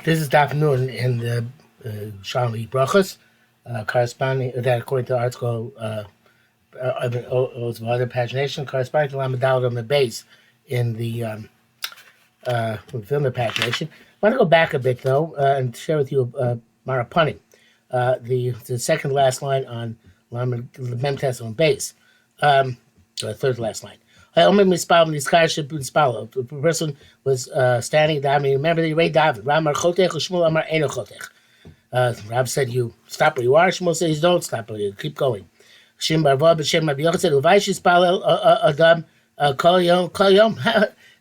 This is Daf Nun in the Yerushalmi Berachos, corresponding that according to the article of other pagination, corresponding to Lamadal on the base in the film pagination. I want to go back a bit though and share with you Marapunim, the second last line on Mem Test on base, the third last line. The person was standing down. Remember the Ray David. Rab said, "You stop where you are." Shmuel says, "Don't stop where you keep going." Shim Barva b'Shem Rabbi Yochanan said, "Uvay shispal adam kol yom kol yom."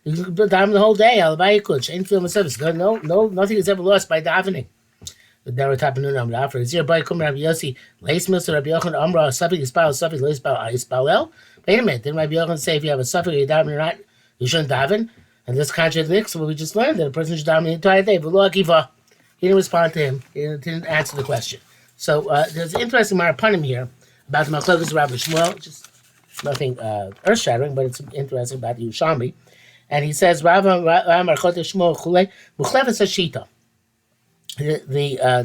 You can daven the whole day. Alavai yikuch ain't film service. No, nothing is ever lost by davening. The Dara Tapanun Am Rafra is here by Kum Rabbi Yossi. Leis Mister Rabbi Yochanan Amra Safik Safik Leis Ispalel. Wait a minute, didn't Rabbi Yochanan say if you have a suffix you daven or not, you shouldn't daven? And this contradicts what we just learned, that a person should daven the entire day. But Lo Akiva, he didn't respond to him. He didn't answer the question. So there's an interesting Marapunim here about the Machlokes Rabbi Shmuel, just nothing earth-shattering, but it's interesting about the Yerushalmi. And he says, Rav Marchot Shmuel Chulei, Muchlefes Hashita. This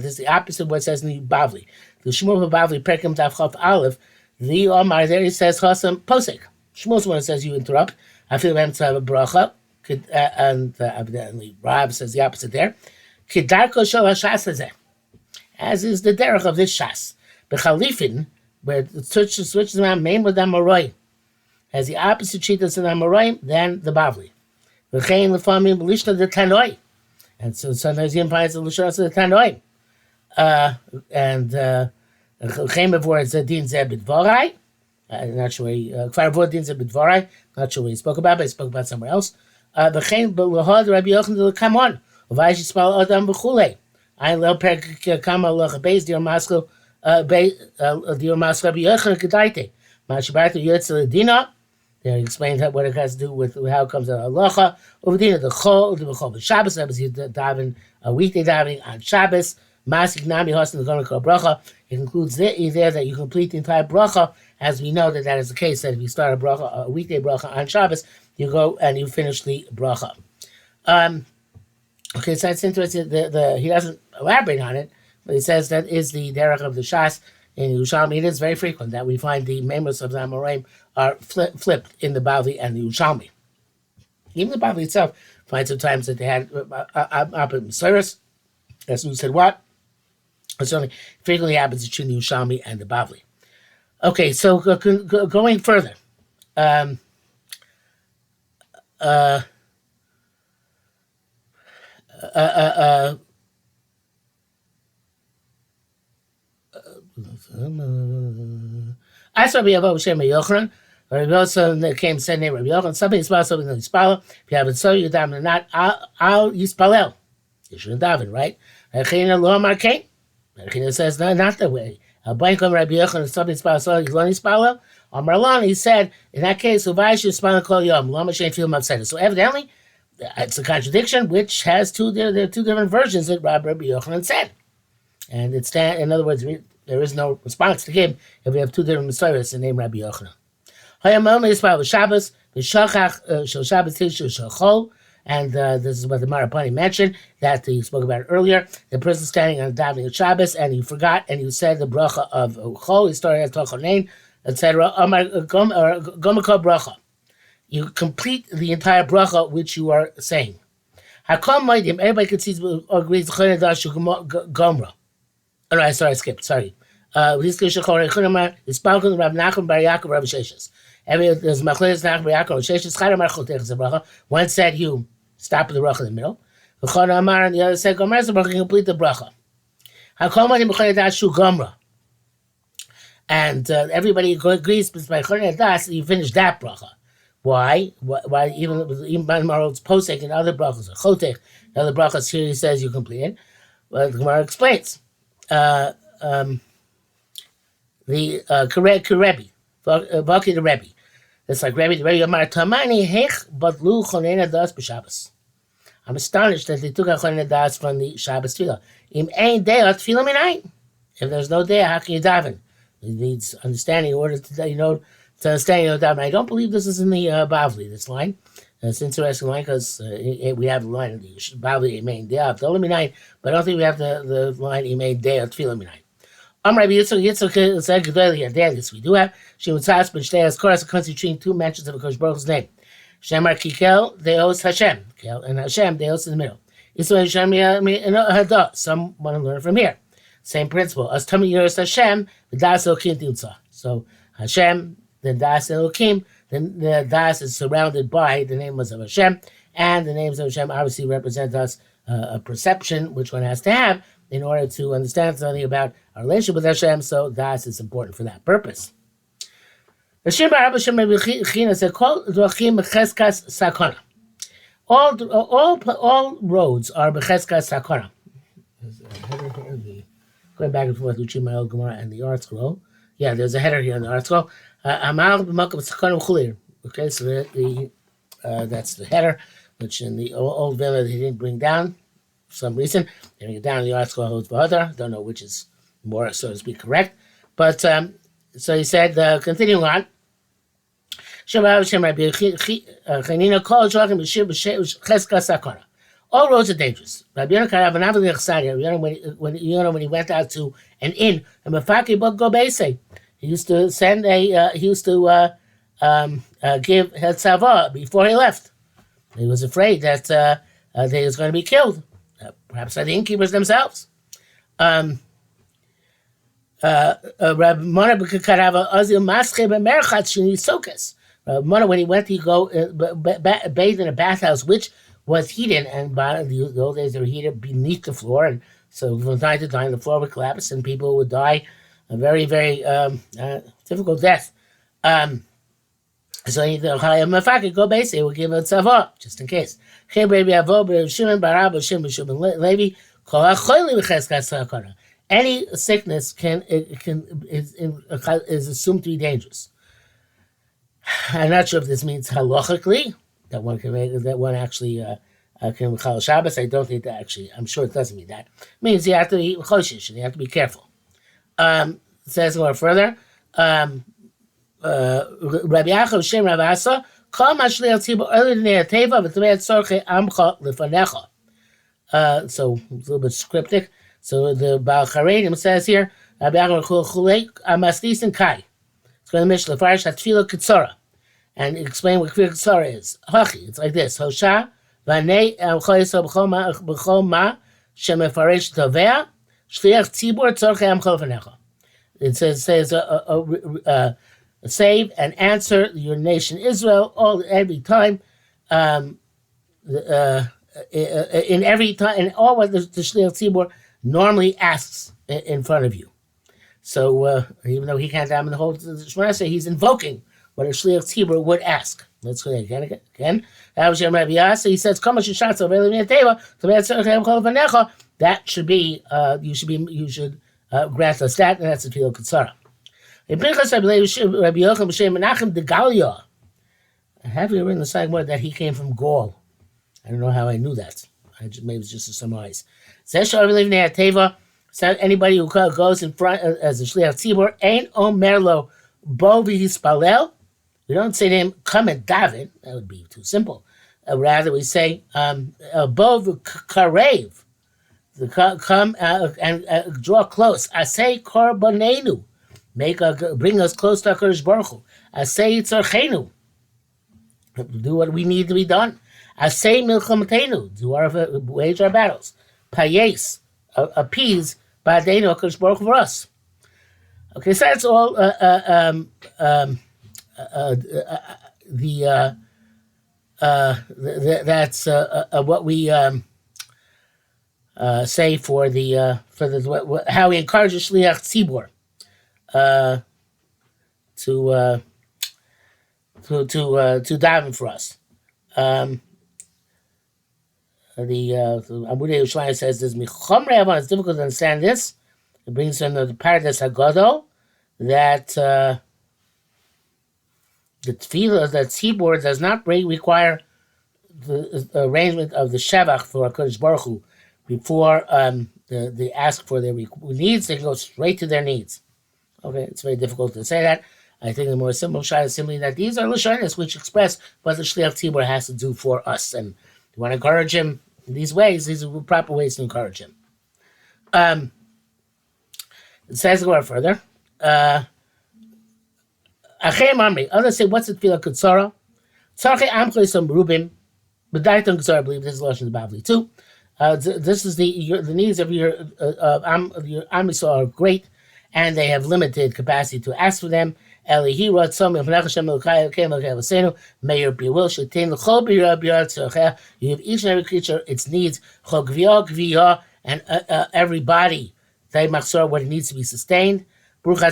is the opposite of what it says in the Bavli. The Shmuel Bavli Perkim Tav Chaf Aleph, the Omar there he says Chasam Posek. Shmuel's one that says you interrupt. I feel them to have a bracha, and evidently Rav says the opposite there. Kidarko Shel Hashas Hazeh, as is the derech of this shas. Bechalifin, where it switches around Meim with Amorai, has the opposite shitas in Amorai than the Bavli. V'chein lefamim b'lishna de Tanoi. And so sometimes he implies the Lashon of the Tanoi. And Chaim before it's Din Zebid Vorai. Not sure Kfar Vod Din Zebid Vorai. Not sure what he spoke about, but he spoke about somewhere else. The Chaim B'Lohad Rabbi Yochanan come on. Uvay Shispal Adam B'Chulei. I love Per Kama Locha Beis Dir Maskal Dir Maskal Rabbi Yochanan Kedaite. Mashibarta Yotzel Dina. There he explained what it has to do with how it comes out of halacha. Over the chol, the chol Shabbos. That was davening a weekday davening on Shabbos. Masik nami hostin the going to bracha. It includes there that you complete the entire bracha, as we know that is the case. That if you start a weekday bracha on Shabbos, you go and you finish the bracha. Okay, so that's interesting. He doesn't elaborate on it, but he says that is the derech of the shas in Yerushalmi. It is very frequent that we find the members of the Amoraim are flipped in the Bavli and the Yerushalmi. Even the Bavli itself finds sometimes that they had opposite Mesiris, as who said what. It certainly frequently happens between the Yerushalmi and the Bavli. Okay, so going further. I saw Rabbi Yochanan. Rabbi Yochanan came and said, Rabbi Yochanan, something Yispal, something that Yispal. If you haven't saw you daven or not, I'll Yispalel. You shouldn't daven, right? Rechina lo amar kein. Rechina says, no, not that way. B'inkom Rabbi Yochanan, something Yispal, so you learn Yispalel. Amar Lan, he said, in that case, Uvay Yispal kol yom, lo mashen film upset. So evidently, it's a contradiction, which has there are two different versions that Rabbi Yochanan said. And it's in other words, there is no response to him if we have two different Messiahs in name Rabbi Yochanan. And this is what the Marapani mentioned, that he spoke about earlier. The person standing on davening of Shabbos, and he forgot, and he said the bracha of Chol, he started at Tochonein, etc. Gomako bracha. You complete the entire bracha which you are saying. Everybody can see, agrees, Gomra. Oh, no, I skipped. Sorry. There's Malchus Rab Nachman Bar Yaakov Rab Sheshes. There's Malchus Nachman Bar Yaakov Sheshes. Chayra Marchotech Zabracha. One said you stop the bracha in the middle. V'chon Amar and the other said Gomer Zabracha, complete the bracha. Hakomani B'chon Yadas Shu Gomra. And everybody agrees by Chon Yadas you finish that bracha. Why? Why even by Marot's posek and other brachas, Chotech, other brachas here he says you complete it. Well, the Gemara explains. The Rebbe, Vaki the Rebbe. It's like Rebbe, the Rebbe Amar Tamani Hech Batlu Chonena Das B'Shabbos. I'm astonished that they took a Chonena Das from the Shabbos Tefillah. Im Ein Deah Tefillah Minayin. If there's no Deah, how can you daven? It needs understanding in order to to understand daven. I don't believe this is in the Bavli, this line. It's interesting line because we have the line probably Imain Day of Tefillah, but I don't think we have the line Imain Day of Tefillah Minai. Rabbi Yitzchak said Gedolia Dalis. We do have she would sass, but stay as course between two mentions of Kosh Baruch's name. Shemar Kikel Deos Hashem, Kel and Hashem Deos in the middle. Yisrael Yerushalmi Berachos. Some want to learn from here. Same principle. As Tami Yeros Hashem, the Das Elokim Tilza. So Hashem, then Das Elokim, then the Das is surrounded by the names of Hashem, and the names of Hashem obviously represent us a perception which one has to have in order to understand something about our relationship with Hashem. So Das is important for that purpose. All roads are becheskas sakana. Going back and forth between my old Gemara and the art scroll. Yeah, there's a header here in the art scroll. Okay, so that's the header, which in the old Villa they didn't bring down for some reason. They bring it down in the art scroll holds b'other. Don't know which is more, so to speak, correct. But so he said, continuing on. All roads are dangerous. When he went out to an inn, he used to send give Hetzavah before he left. He was afraid that he was going to be killed, perhaps by the innkeepers themselves. Rabbi Mona when he went to go bathe in a bathhouse, which was heated, and in the old days they were heated beneath the floor, and so from time to time the floor would collapse and people would die a very, very difficult death. So he go basically would give a tzavah just in case. Any sickness is assumed to be dangerous. I'm not sure if this means halachically that one can make that one actually can chal Shabbos. I don't think that actually. I'm sure it doesn't mean that. It means you have to be choshish and you have to be careful. Says more further. Rabbi Yaakov Shem Rav Asa Kol Mashli Al Tzibur Early Nei Teva V'Tmei Tzorchei Amcha Lefanecha. So it's a little bit cryptic. So the Baal Charedim says here, Rabbi Yaakov Chulei Amaslis and Kai. It's going to mention the Farish Hatfila Kitzora and explain what Kitzora is. Hachi, it's like this: Hosha Vanei Amchoyso B'Chol Ma Shemefaresh Tovea Shliach Tzibur Tzorchei Amcha Lefanecha. It says save and answer your nation Israel every time, in every time, and all what the Shliach Tzibur normally asks in front of you. So even though he can't daven the whole Shemona, he's invoking what a Shliach Tzibur would ask. Let's go again. That was Rabbi Yasa. He says, that should be you should grant us that, and that's the Tefillah Ketzara. In Pinchas, I believe Rabbi Yochanan b'Shem Menachem de Galia. I have here in the side word that he came from Gaul. I don't know how I knew that. Maybe it's just to summarize. So anybody who goes in front as a Shliach Tzibur, ain't Omerlo Bo v'Hispalel. We don't say to him, come and daven. That would be too simple. Rather, we say, Bo v'Karev. Come and draw close. Asay korbanenu. Bring us close to HaKadosh Baruch Hu. Asay tzorchenu. Do what we need to be done. Asay milchamatenu. Do wage our battles. Payes. Appease ba'adeinu HaKadosh Baruch Hu for us. Okay, so that's all that's what we say for the how we encourage the Shliach Tzibur to daven for us. The Abu Yerushalmi says this Michom Re'avon. It's difficult to understand this. It brings in the Paradise Hagadol that the tefillah, that tzibur, does not require the arrangement of the shevach for HaKadosh Baruch Hu before they ask for their needs. They can go straight to their needs. Okay, it's very difficult to say that. I think the more simple shot is simply that these are lashonos which express what the shliach tzibur has to do for us, and you want to encourage him in these ways. These are proper ways to encourage him. It says go further. Others say, what's the tefillah kutzara? Tzarchei amcha some rubim, but Daiton kutzara, I believe this is lashon Bavli too. This is the needs of your Am Yisrael are great, and they have limited capacity to ask for them. May your be will. You have each and every creature its needs. And every body, what it needs to be sustained. Baruch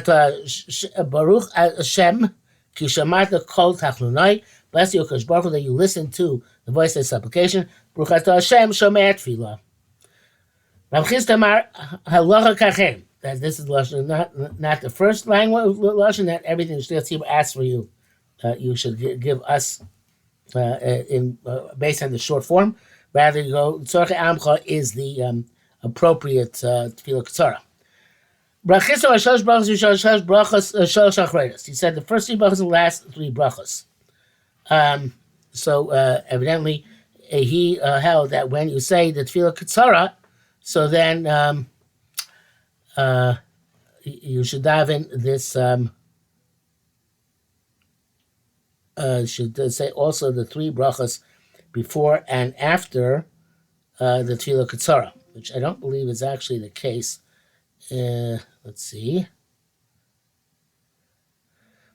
Hashem, ki shamarta kol tachlonai. Bless you, Kosh Baruch Hu, that you listen to the voice of supplication. Baruch Hashem, shomei tefillah. Rav Chisda Amar halacha kachem. That this is lashon, not the first language lashon. That everything the shliach tzibur asks for you, you should give us based on the short form. Rather, you go tzorchei amcha is the appropriate tefillah ketzara. He said the first three brachos and the last three brachos. So evidently, he held that when you say the tefillah ketzara, so then you should daven this. Should say also the three brachos before and after the tefillah ketzara, which I don't believe is actually the case. Let's see.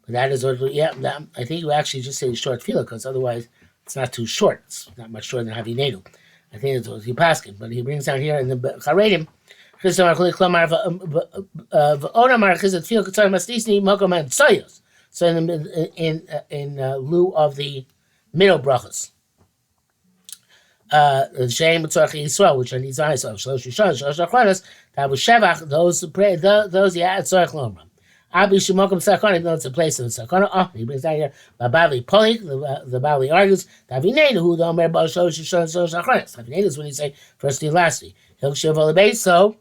But that is what, I think you actually just say short tefillah, because otherwise it's not too short. It's not much shorter than Havinenu. I think it's what he paskin, but he brings down here in the Charedim. So in lieu of the middle brachos. Shame Tzorchei Yisrael, which are needs on Yisrael. Shlosh Rishon, Shlosh Achronos, Tabu Shevach, those pray, those Tzorch Lomram. Abi Shemokim Sakona, even though it's a place in Sakona. Oh, he brings down here Babali Polik, the Babali argues, Tavinenu, who don't remember Shlosh Rishon, Shlosh Achronos. Tavinenu is when you say first and lastly. Hilk Sheval Beis, so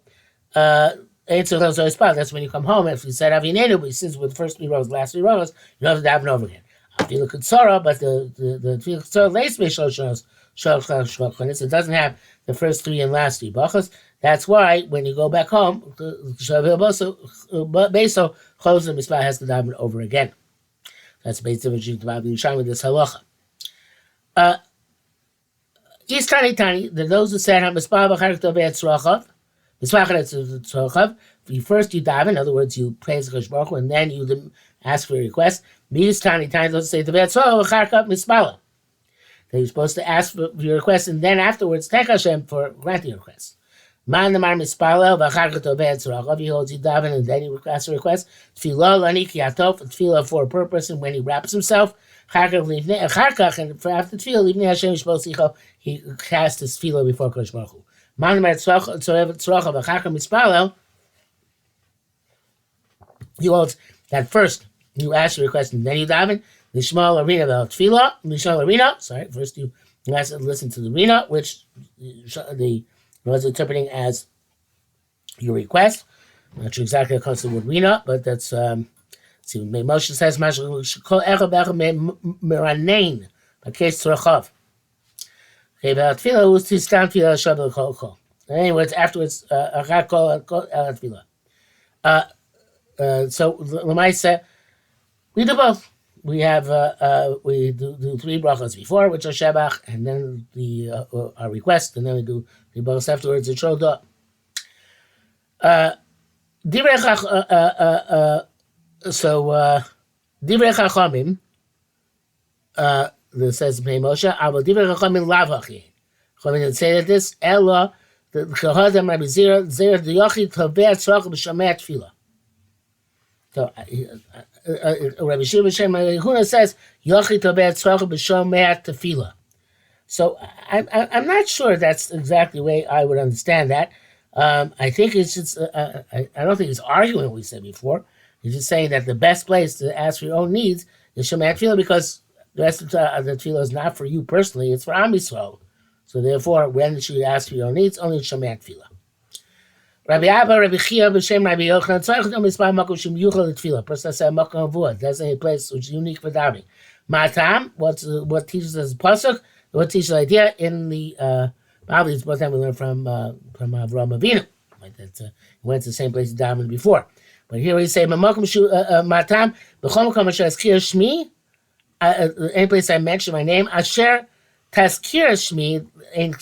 that's when you come home. If you said Avinenu, but since with the first three rows, last three rows, you don't have to daven over again. Tefillah Ketzara, but the Tefillah Ketzara lays me Shlosh it doesn't have the first three and last three brachos. That's why when you go back home, Beso closes the mitzvah has to daven over again. That's based on Yerushalmi this halacha. Tani, those who said mitzvah b'charek tovei tzrochav, mitzvah tzrochav. First you daven, in other words, you praise Kosh Baruch Hu, and then you ask for a request. Tani, those who say tovei tzrochav b'charek mitzvah. That you're supposed to ask for your request, and then afterwards thank Hashem for granting your request. Man Namar Mispalel v'achar tovei tzrochav. He holds you daven, and then he asks a request. Tefillah lani ki atov, tefillah for a purpose, and when he wraps himself, and for after tefillah, livnei Hashem yishpol, he casts his tefillah before Kosh Baruch Hu. Man Namar tzrochav v'achar mispalel. He holds that first you ask your request, and then you daven. Nishmal arena tefillah. Nishmal arena. Sorry, first you listen to the arena, which the was interpreting as your request. I'm not sure exactly how close to the word rina, but that's see. Moshe says, "Kol echad b'echad meranein b'keis tzrochav." Okay, but tefillah was to stand tefillah shabbat kol. Anyways, afterwards, achar kol tefillah. So l'maisa, we do both. We have we do three brachos before, which are shebach, and then our request, and then we do the brachos afterwards. It's shoda. Divrei chachamim. This says Pnei Moshe. Avo divrei chachamim lav hachi. Chachamim say that this ella the chahadam Rabbi Zera the yochid tovei tzrochav b'shamei tefillah. So Rabbi Shimon Yehuda says Yochi Tovei Tzrochav b'Shomei Tefillah. So I'm not sure that's exactly the way I would understand that. I think it's just I don't think it's arguing what we said before. He's just saying that the best place to ask for your own needs is Shomei Tefillah, because the rest of the Tefillah is not for you personally; it's for Am Yisrael. So therefore, when you should ask for your own needs, only Shomei Tefillah. Rabbi Abba, Rabbi Chia, B'Shem Rabbi Yochanan, Tzarich Dom Mispar Makom Shem Yuchal L'Tefillah. Person that said Makom Avua, that's a place which is unique for davening. Matam, what teaches us pasuk? What teaches the idea in the probably it's both time we learned from Avraham Avinu. Like that, he went to the same place he davened before. But here we say Makom Matam B'Chol Makom Asher Azkir Shmi. Any place I mention my name, Asher Tazkir Shmi,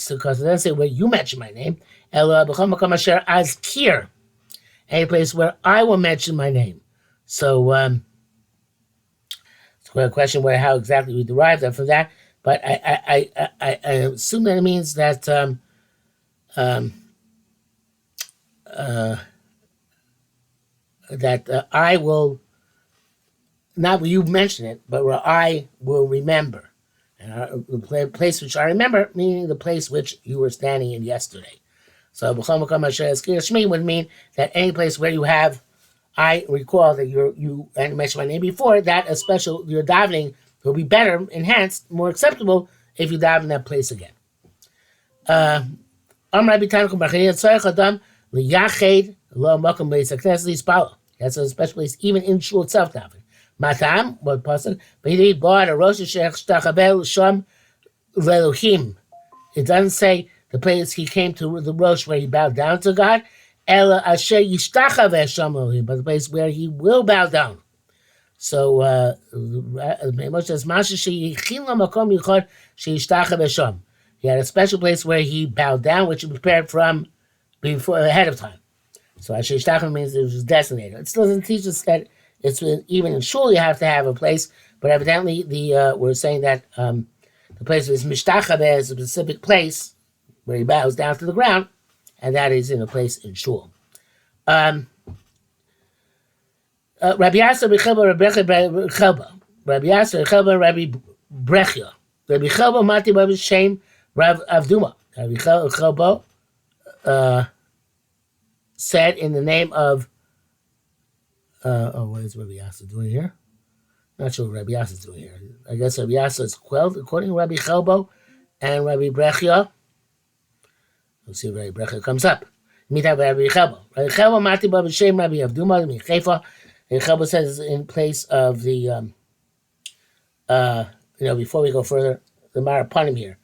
because it doesn't say where you mention my name. Ela B'Chol Makom Asher Azkir. Any place where I will mention my name. So it's a question where how exactly we derived that from that. But I assume that it means that I will. Not where you mention it, but where I will remember. And the place which I remember, meaning the place which you were standing in yesterday. So, B'chol Makom Asher Azkir Shmi would mean that any place where you have, I recall that you mentioned my name before, that a special, your davening will be better, enhanced, more acceptable if you daven in that place again. That's a special place, even in shul itself daven. Matam, what person? But he bought a rosh shtachabel sham leluhim. It doesn't say the place he came to the rosh where he bowed down to God. Ela asher yishtachaveh sham leluhim, but the place where he will bow down. So Moshe says, "Masha sheyichil makom yichod sheyishtachaveh sham." He had a special place where he bowed down, which he prepared from before ahead of time. So asher yishtachaveh means it was designated. It still doesn't teach us that. It's even in shul you have to have a place, but evidently we're saying that the place is mishtachaveh is a specific place where he bows down to the ground, and that is in a place in shul. Rabbi Yasser B'Chelba, Rabbi Chelba, Rabbi Yasser Chelba, Rabbi Brechia, Rabbi Chelba Mati Rabbi Shem, Rav Avduma. Rabbi Chelba said in the name of. What is Rabbi Yasser doing here? Not sure what Rabbi Yasser is doing here. I guess Rabbi Yasser is quelled according to Rabbi Chelbo and Rabbi Brechia. Let's see if Rabbi Brechia comes up. Meet up with Rabbi Chelbo. Rabbi Chelbo Mati Rabbi Shem Rabbi Avduma Rabbi Chefa. Rabbi Chelbo says in place of the before we go further, the Marapanim here.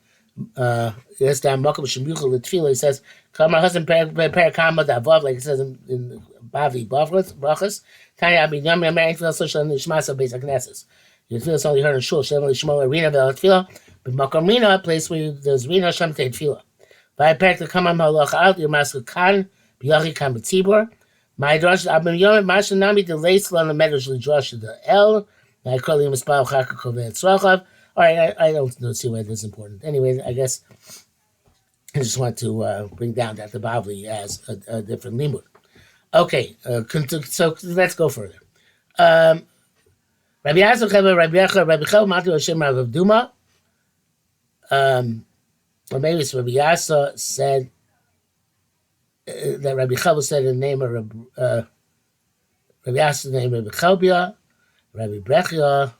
Yes, down Makom Shemuchal L'Tefillah. He says, "Come, my husband, prepare kama da'avav," like it says in Bavi Brachos. Tanya Abi Yom Yom Tefillah Social Nishmas of Beis Haknesses. Your tefillah is only heard in shul. Shem Lishmo Arena Vel Tefillah, but Makom Rina, a place where there's Rina Shem Tei Tefillah. By parak the Kamam Halach Out your Master Kan B'Yachi Kan B'Tzibur. My drush Abim Yom Masha Nami the Leis Lan Medrash L'Drush the El. I call him Mispal Chaka Kovet Tzrachav. All right, I don't see why this is important. Anyway, I guess I just want to bring down that the Bavli has a different limud. Okay, so let's go further. Rabbi Yasser Chelba, Rabbi Yecha, Rabbi Chelba, Mati Hashem, Rav Avduma. Or maybe it's Rabbi Yasser said that Rabbi Chelba said in the name of Rabbi Yasser, the name of Rabbi Chelbia, Rabbi Brechia.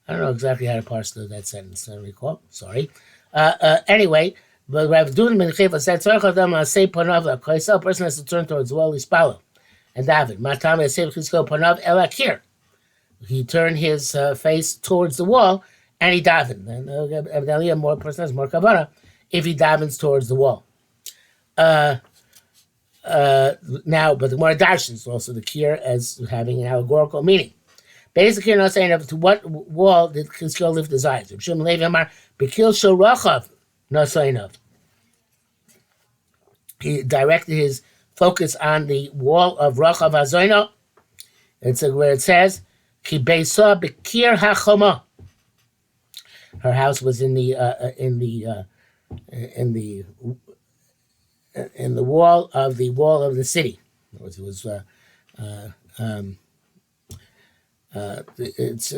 I don't know exactly how to parse that sentence. I recall. Sorry. Anyway, but Rav Dunim ben Chefa said, "Tzarich adam asay panav la'koisel." A person has to turn towards the wall, Ispalo, and David. Matam asay chizko panav el akir. He turned his face towards the wall, and he davened. And evidently, a person has more kavanah if he davens towards the wall. Now, but the more darshan is also the kir as having an allegorical meaning. Basically, you're not saying to what wall did Chizkiyahu lift his eyes. Shimon Levi Amar, Bekil Shorachav, not saying of. He directed his focus on the wall of Rachav Hazoino. It's where it says, Ki Beisa Bekir HaChoma. Her house was in the wall of the city. It was its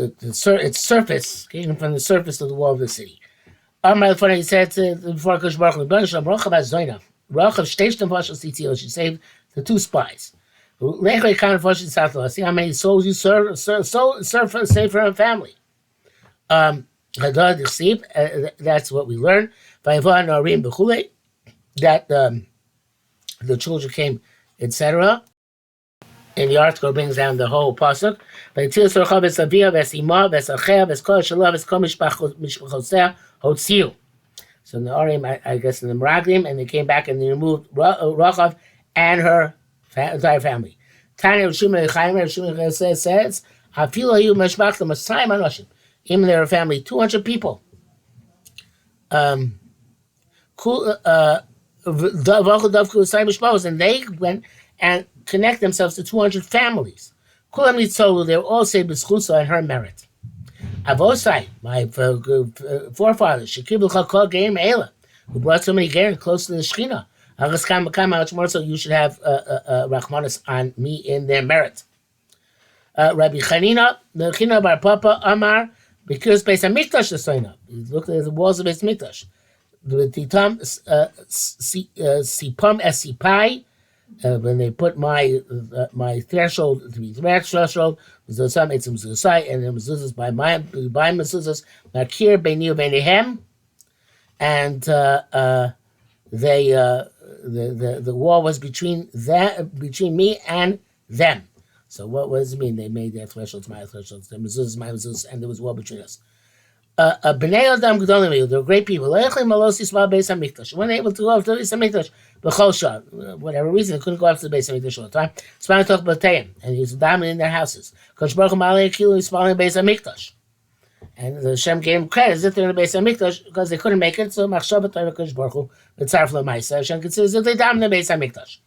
surface came from the surface of the wall of the city. He said before Kush Baruch Rachav she saved the two spies. See how many souls you serve save for her family. That's what we learn. That the children came etc. And the article brings down the whole pasuk. So in the Arim, I guess in the Meraglim, and they came back and they removed Rachav and her entire family. Tanya Rishon says, even their family, 200 people. And they went and connect themselves to 200 families. They were all saved b'schusa and her merit. Avosai, my forefathers, who brought so many gerim close to the Shekhinah. How much more so you should have Rachmanis on me in their merit. Rabbi Chanina, the Chanina bar Papa Amar, because Beis Hamikdash is sign up. He looked at the walls of Beis Hamikdash. The Titam Sipam Esipai. When they put my threshold to be threshold, was some made some zuzai, and it was zuzas by mezuzas makir beinu beinehem, and the wall was between me and them. So what does it mean? They made their thresholds my thresholds, their mezuzas my mezuzas, and there was a wall between us. Bnei Adam Gedolim, they were great people. When they were able to go up to the Beis Hamikdash, whatever reason, they couldn't go up to the Beis Hamikdash all the time. And he was dominant in their houses. Kosh Baruch Hu Malei Kilu is following Beis Hamikdash, and the Hashem gave him credit that they're in the Beis Hamikdash because they couldn't make it. So Machshav B'Torah Kosh Baruch Hu B'Tzarf L'Maisa, Hashem considers that they dominant in the Beis Hamikdash.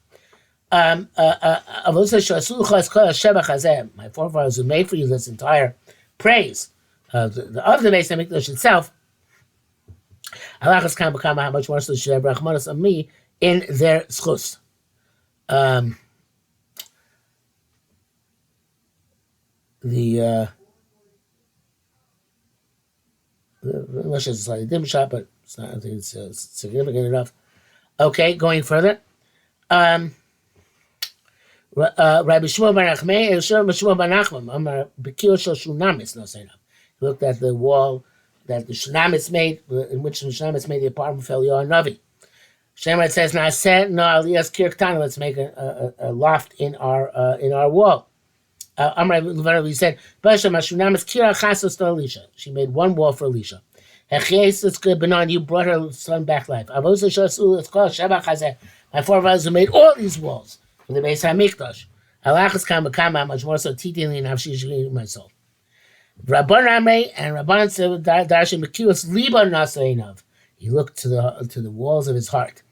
My forefathers who made for you this entire praise of the Beis Hamikdash itself. How much more so should have Rachmanis of me in their schus. The English is slightly dim shot, but it's not. I think it's significant enough. Okay, going further. Rabbi Shmuel Bar Nachman, Amar B'kiyot Shel Shunamis no saying. Looked at the wall that the Shunamis made, in which the Shunamis made the apartment for Eliyahu Navi. Shemar says, "Now said no Aliyas Kirktana. Let's make a loft in our wall." Amar literally said, "Bashem Shunamis Kira Chasos to Elisha." She made one wall for Elisha. Hechies, it's good, Benon. You brought her son back life. Avos Shasul, it's called Sheba Chazeh. My forefathers who made all these walls for the Beis Hamikdash. Halachas Kama, much more so Titili and Havshi my soul. Rabban Amrei and Rabban said Darshan Mekius Liba Nasainav. He looked to the walls of his heart.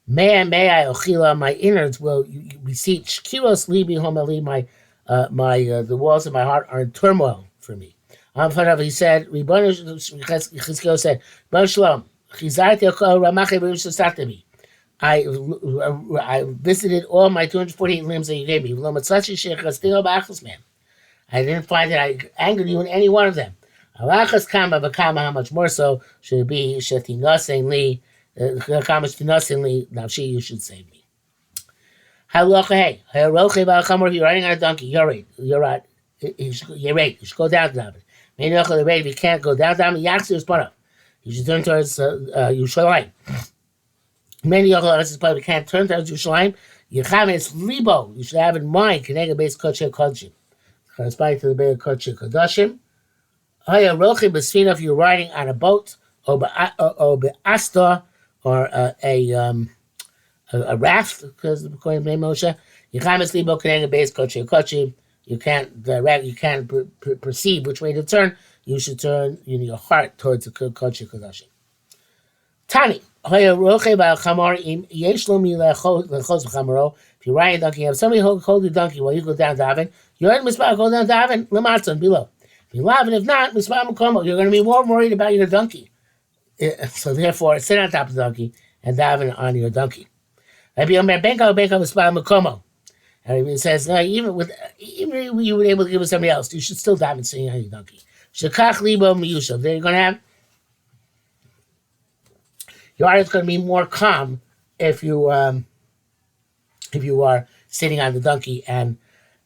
May I Ochila, my innards will beseech Kiros Libi Homali, the walls of my heart are in turmoil for me. He said, Chizkiel said, Ban Shalom, Chizarti Ramache B'Rishasatami. I visited all my 248 limbs that you gave me. I didn't find that I angered you in any one of them. Alachas kama v'kama, how much more so should it be shetinasen li, nafshi, you should save me. Halacha hey, haroche v'alchamor, if you're riding on a donkey, you're right. You should go down to David. Maybe if you can't go down to David, Yaxi is part of. You should turn towards Yerushalmi. Many Yochel we can't turn towards Yerushalmi. Yechaves libo, you should have in mind, Kenega base kodesh kodshim. Corresponding to the Beit Kodesh Kodashim. Haya rochi b'sfina, if you're riding on a boat, or be'asta, or a raft, because according to Moshe, Yechaves libo Kenega base kodesh kodshim. You can't perceive which way to turn. You should turn your heart towards the Kodesh Kodashim. Tani. If you're riding a donkey, you have somebody hold your donkey while you go down to Avin. You're in Mispah, go down to Avin, Lamatzon, below. If you love, and if not, Mispah Makomo, you're going to be more worried about your donkey. So therefore, sit on top of the donkey and daven on your donkey. And it says, no, even if you were able to give it to somebody else, you should still daven sitting on your donkey. Shekach libo miyushav. They're going to have. Your heart is going to be more calm if you are sitting on the donkey and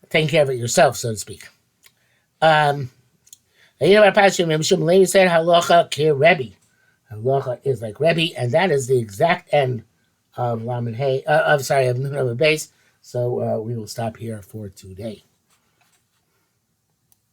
taking care of it yourself, so to speak. Lady said, Halacha ke Rebbe. Halacha is like Rebbe, and that is the exact end of Lamed Hey. Of Nun Base. So we will stop here for today.